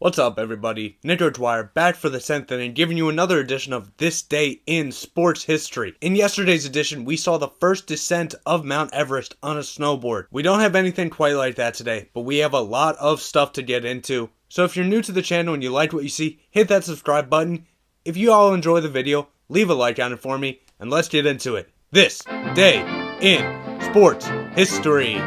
What's up, everybody? Nico Dwyer back for the 10th inning, giving you another edition of This Day in Sports History. In yesterday's edition, we saw the first descent of Mount Everest on a snowboard. We don't have anything quite like that today, but we have a lot of stuff to get into. So if you're new to the channel and you like what you see, hit that subscribe button. If you all enjoy the video, leave a like on it for me, and let's get into it. This Day in Sports History.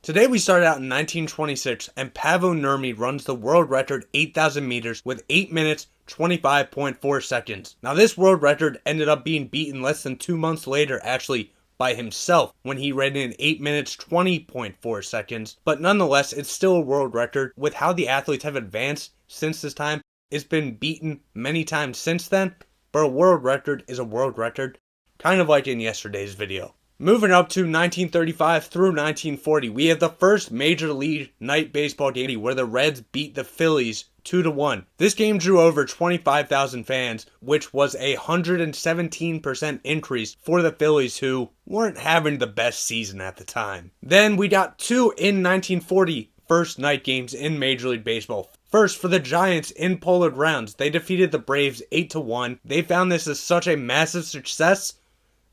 Today we start out in 1926 and Paavo Nurmi runs the world record 8,000 meters with 8 minutes 25.4 seconds. Now this world record ended up being beaten less than 2 months later actually by himself when he ran in 8 minutes 20.4 seconds. But nonetheless, it's still a world record. With how the athletes have advanced since this time, it's been beaten many times since then, but a world record is a world record, kind of like in yesterday's video. Moving up to 1935 through 1940, we have the first Major League night baseball game where the Reds beat the Phillies 2-1. This game drew over 25,000 fans, which was a 117% increase for the Phillies, who weren't having the best season at the time. Then we got two in 1940 first night games in Major League Baseball. First, for the Giants in Polar Grounds, they defeated the Braves 8-1. They found this as such a massive success,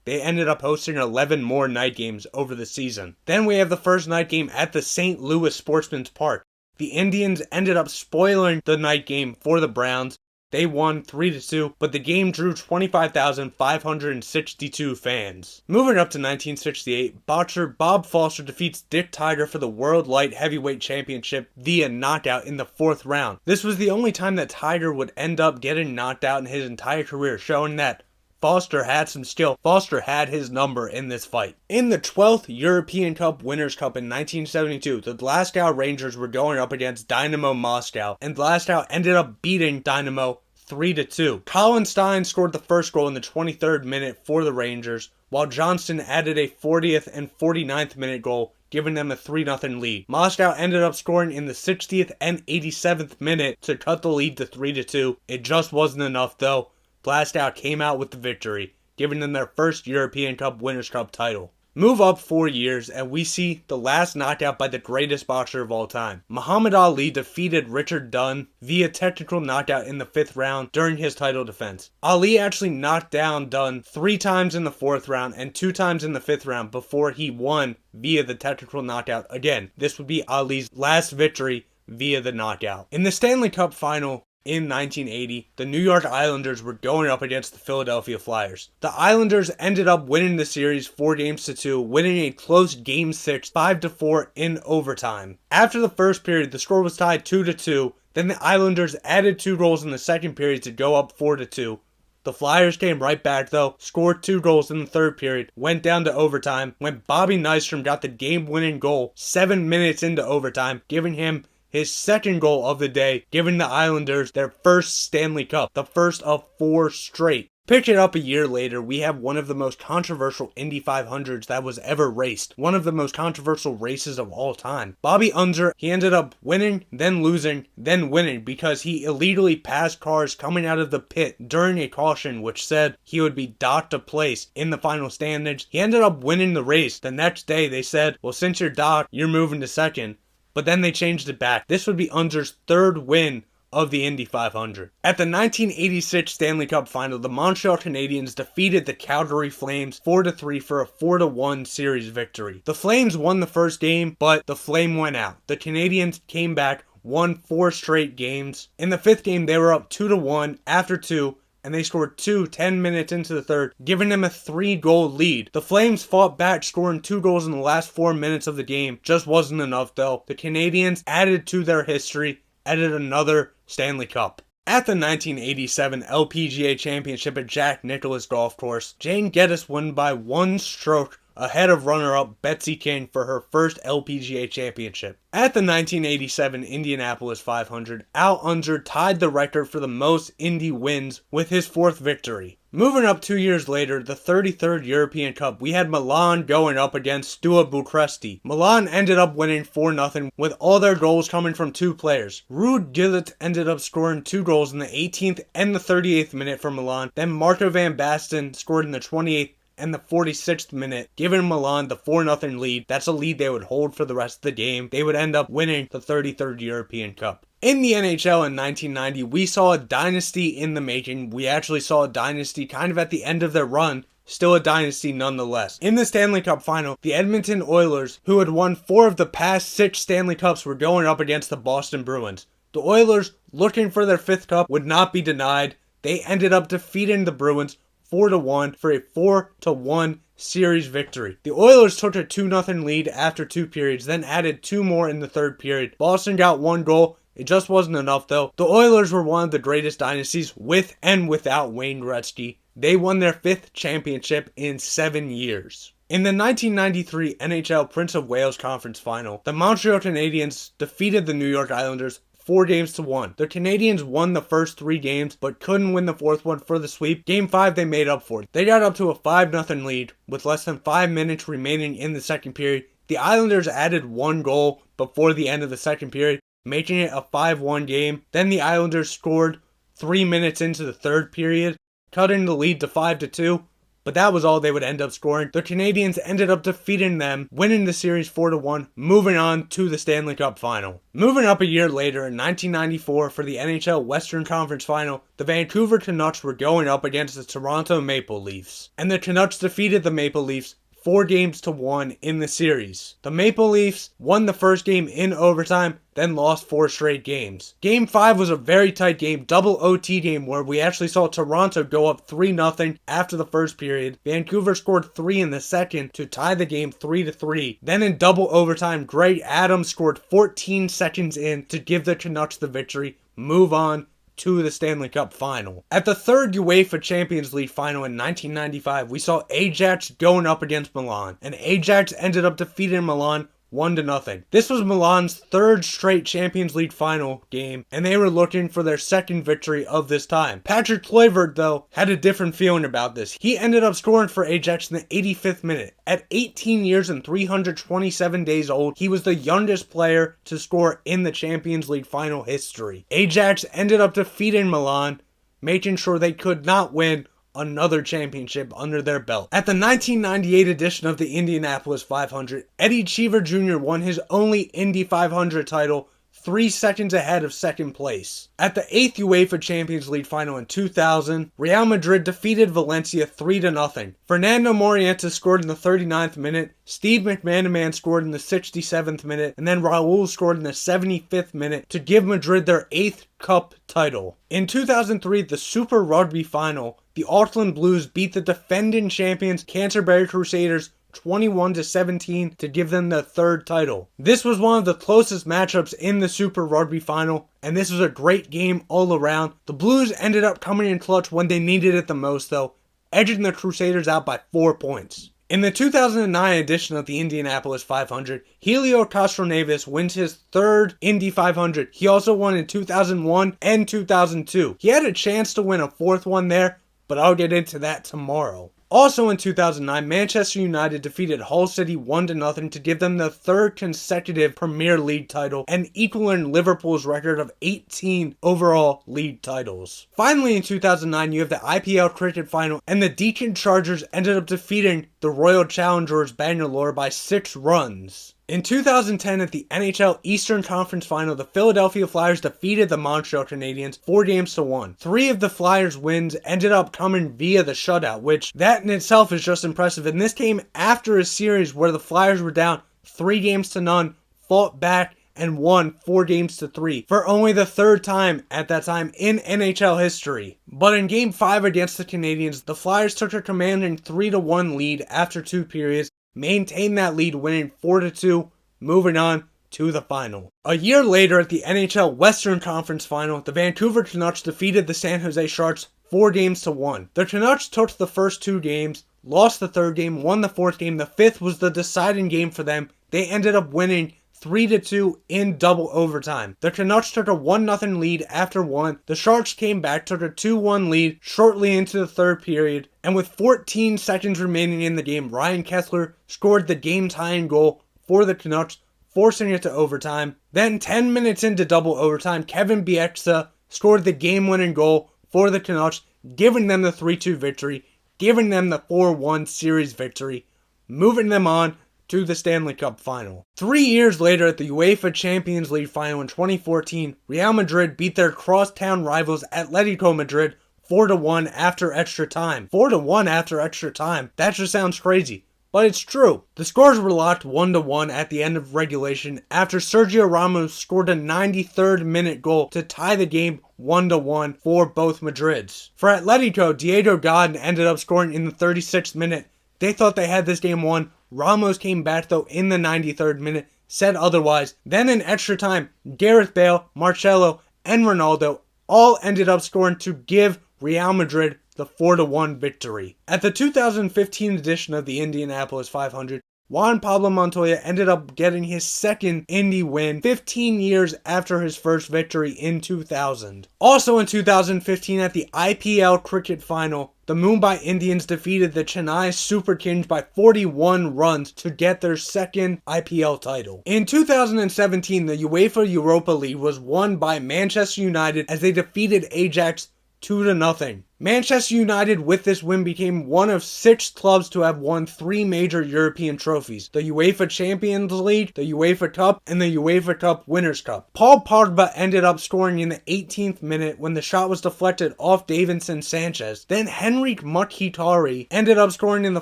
they ended up hosting 11 more night games over the season. Then we have the first night game at the St. Louis Sportsman's Park. The Indians ended up spoiling the night game for the Browns. They won 3-2, but the game drew 25,562 fans. Moving up to 1968, boxer Bob Foster defeats Dick Tiger for the World Light Heavyweight Championship via knockout in the 4th round. This was the only time that Tiger would end up getting knocked out in his entire career, showing that Foster had some skill. Foster had his number in this fight. In the 12th European Cup Winners' Cup in 1972, the Glasgow Rangers were going up against Dynamo Moscow, and Glasgow ended up beating Dynamo 3-2. Colin Stein scored the first goal in the 23rd minute for the Rangers, while Johnston added a 40th and 49th minute goal, giving them a 3-0 lead. Moscow ended up scoring in the 60th and 87th minute to cut the lead to 3-2. It just wasn't enough though. Glasgow came out with the victory, giving them their first European Cup Winners' Cup title. Move up 4 years and we see the last knockout by the greatest boxer of all time. Muhammad Ali defeated Richard Dunn via technical knockout in the 5th round during his title defense. Ali actually knocked down Dunn 3 times in the 4th round and 2 times in the 5th round before he won via the technical knockout again. This would be Ali's last victory via the knockout. In the Stanley Cup final, in 1980, the New York Islanders were going up against the Philadelphia Flyers. The Islanders ended up winning the series 4-2, winning a close Game 6, 5-4 in overtime. After the first period, the score was tied 2-2. Then the Islanders added 2 goals in the second period to go up 4-2. The Flyers came right back though, scored 2 goals in the 3rd period, went down to overtime, when Bobby Nystrom got the game-winning goal 7 minutes into overtime, giving him his second goal of the day, giving the Islanders their first Stanley Cup, the first of 4 straight. Pick it up a year later, we have one of the most controversial Indy 500s that was ever raced. One of the most controversial races of all time. Bobby Unser, he ended up winning, then losing, then winning because he illegally passed cars coming out of the pit during a caution which said he would be docked a place in the final standings. He ended up winning the race. The next day they said, well, since you're docked, you're moving to second. But then they changed it back. This would be Unser's 3rd win of the Indy 500. At the 1986 Stanley Cup Final, the Montreal Canadiens defeated the Calgary Flames 4-3 for a 4-1 series victory. The Flames won the first game, but the flame went out. The Canadiens came back, won 4 straight games. In the 5th game, they were up 2-1 after 2, and they scored 2 10 minutes into the 3rd, giving them a 3-goal lead. The Flames fought back, scoring 2 goals in the last 4 minutes of the game. Just wasn't enough though. The Canadiens added to their history, added another Stanley Cup. At the 1987 LPGA Championship at Jack Nicklaus Golf Course, Jane Geddes won by 1 stroke ahead of runner-up Betsy King for her first LPGA championship. At the 1987 Indianapolis 500, Al Unser tied the record for the most Indy wins with his 4th victory. Moving up 2 years later, the 33rd European Cup, we had Milan going up against Steaua Bucuresti. Milan ended up winning 4-0 with all their goals coming from 2 players. Ruud Gullit ended up scoring 2 goals in the 18th and the 38th minute for Milan. Then Marco van Basten scored in the 28th and the 46th minute, giving Milan the 4-0 lead. That's a lead they would hold for the rest of the game. They would end up winning the 33rd European Cup. In the NHL in 1990, we saw a dynasty in the making. We actually saw a dynasty kind of at the end of their run. Still a dynasty nonetheless. In the Stanley Cup final, the Edmonton Oilers, who had won 4 of the past 6 Stanley Cups, were going up against the Boston Bruins. The Oilers, looking for their 5th cup, would not be denied. They ended up defeating the Bruins 4-1 for a 4-1 series victory. The Oilers took a 2-0 lead after 2 periods, then added 2 more in the 3rd period. Boston got 1 goal. It just wasn't enough though. The Oilers were one of the greatest dynasties with and without Wayne Gretzky. They won their 5th championship in 7 years. In the 1993 NHL Prince of Wales Conference Final, the Montreal Canadiens defeated the New York Islanders 4-1. The Canadiens won the first 3 games, but couldn't win the 4th one for the sweep. Game 5 they made up for it. They got up to a 5-0 lead with less than 5 minutes remaining in the 2nd period. The Islanders added 1 goal before the end of the 2nd period, making it a 5-1 game. Then the Islanders scored 3 minutes into the 3rd period, cutting the lead to 5-2, but that was all they would end up scoring. The Canadiens ended up defeating them, winning the series 4-1, moving on to the Stanley Cup final. Moving up a year later in 1994 for the NHL Western Conference Final, the Vancouver Canucks were going up against the Toronto Maple Leafs, and the Canucks defeated the Maple Leafs 4-1 in the series. The Maple Leafs won the first game in overtime, then lost 4 straight games. Game 5 was a very tight game, double OT game where we actually saw Toronto go up 3-0 after the first period. Vancouver scored 3 in the second to tie the game 3-3. Then in double overtime, Greg Adams scored 14 seconds in to give the Canucks the victory, move on to the Stanley Cup final. At the 3rd UEFA Champions League final in 1995, we saw Ajax going up against Milan, and Ajax ended up defeating Milan 1-0. This was Milan's 3rd straight Champions League final game, and they were looking for their 2nd victory of this time. Patrick Kluivert, though, had a different feeling about this. He ended up scoring for Ajax in the 85th minute. At 18 years and 327 days old, he was the youngest player to score in the Champions League final history. Ajax ended up defeating Milan, making sure they could not win another championship under their belt. At the 1998 edition of the Indianapolis 500, Eddie Cheever Jr. won his only Indy 500 title 3 seconds ahead of 2nd place. At the 8th UEFA Champions League final in 2000, Real Madrid defeated Valencia 3-0. Fernando Morientes scored in the 39th minute, Steve McManaman scored in the 67th minute, and then Raul scored in the 75th minute to give Madrid their 8th cup title. In 2003, the Super Rugby final, the Auckland Blues beat the defending champions Canterbury Crusaders 21-17 to give them the 3rd title. This was one of the closest matchups in the Super Rugby final, and this was a great game all around. The Blues ended up coming in clutch when they needed it the most though, edging the Crusaders out by 4 points. In the 2009 edition of the Indianapolis 500, Helio Castroneves wins his 3rd Indy 500. He also won in 2001 and 2002. He had a chance to win a 4th one there, but I'll get into that tomorrow. Also in 2009, Manchester United defeated Hull City 1-0 to give them the 3rd consecutive Premier League title and equaling Liverpool's record of 18 overall league titles. Finally in 2009, you have the IPL cricket final, and the Deccan Chargers ended up defeating the Royal Challengers Bangalore by 6 runs. In 2010, at the NHL Eastern Conference Final, the Philadelphia Flyers defeated the Montreal Canadiens 4-1. 3 of the Flyers' wins ended up coming via the shutout, which that in itself is just impressive. And this came after a series where the Flyers were down 3-0, fought back, and won 4-3 for only the 3rd time at that time in NHL history. But in Game 5 against the Canadiens, the Flyers took a commanding 3-1 lead after 2 periods, maintained that lead, winning 4-2, moving on to the final. A year later at the NHL Western Conference Final, the Vancouver Canucks defeated the San Jose Sharks 4-1. The Canucks took the first 2 games, lost the 3rd game, won the 4th game. The 5th was the deciding game for them. They ended up winning 3-2 in double overtime. The Canucks took a 1-0 lead after 1. The Sharks came back, took a 2-1 lead shortly into the 3rd period, and with 14 seconds remaining in the game, Ryan Kessler scored the game-tying goal for the Canucks, forcing it to overtime. Then 10 minutes into double overtime, Kevin Bieksa scored the game-winning goal for the Canucks, giving them the 3-2 victory. giving them the 4-1 series victory, moving them on to the Stanley Cup final. 3 years later at the UEFA Champions League final in 2014, Real Madrid beat their crosstown rivals Atletico Madrid 4-1 after extra time. 4-1 after extra time. That just sounds crazy, but it's true. The scores were locked 1-1 at the end of regulation after Sergio Ramos scored a 93rd minute goal to tie the game 1-1 for both Madrids. For Atletico, Diego Godin ended up scoring in the 36th minute. They thought they had this game won. Ramos came back though in the 93rd minute, said otherwise. Then in extra time, Gareth Bale, Marcelo, and Ronaldo all ended up scoring to give Real Madrid the 4-1 victory. At the 2015 edition of the Indianapolis 500, Juan Pablo Montoya ended up getting his second Indy win 15 years after his first victory in 2000. Also in 2015 at the IPL cricket final, the Mumbai Indians defeated the Chennai Super Kings by 41 runs to get their second IPL title. In 2017, the UEFA Europa League was won by Manchester United as they defeated Ajax 2-0. Manchester United with this win became one of 6 clubs to have won 3 major European trophies: the UEFA Champions League, the UEFA Cup, and the UEFA Cup Winners' Cup. Paul Pogba ended up scoring in the 18th minute when the shot was deflected off Davinson Sanchez. Then Henrik Mkhitaryan ended up scoring in the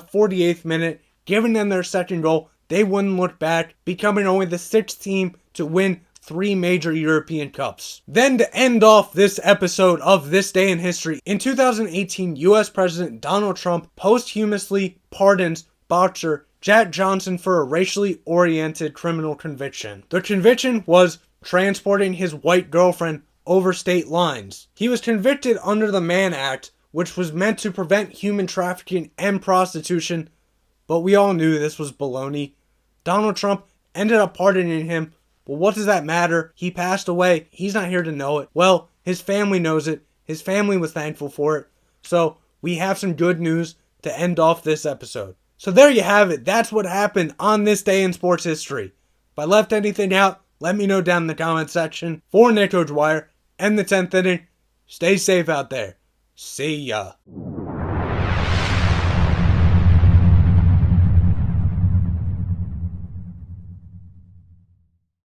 48th minute, giving them their second goal. They wouldn't look back, becoming only the 6th team to win 3 major European Cups. Then to end off this episode of This Day in History, in 2018, US President Donald Trump posthumously pardons boxer Jack Johnson for a racially oriented criminal conviction. The conviction was transporting his white girlfriend over state lines. He was convicted under the Mann Act, which was meant to prevent human trafficking and prostitution, but we all knew this was baloney. Donald Trump ended up pardoning him. Well, what does that matter? He passed away. He's not here to know it. Well, his family knows it. His family was thankful for it. So, we have some good news to end off this episode. So there you have it. That's what happened on this day in sports history. If I left anything out, let me know down in the comment section. For Nick O'Dwyer and the 10th inning, stay safe out there. See ya.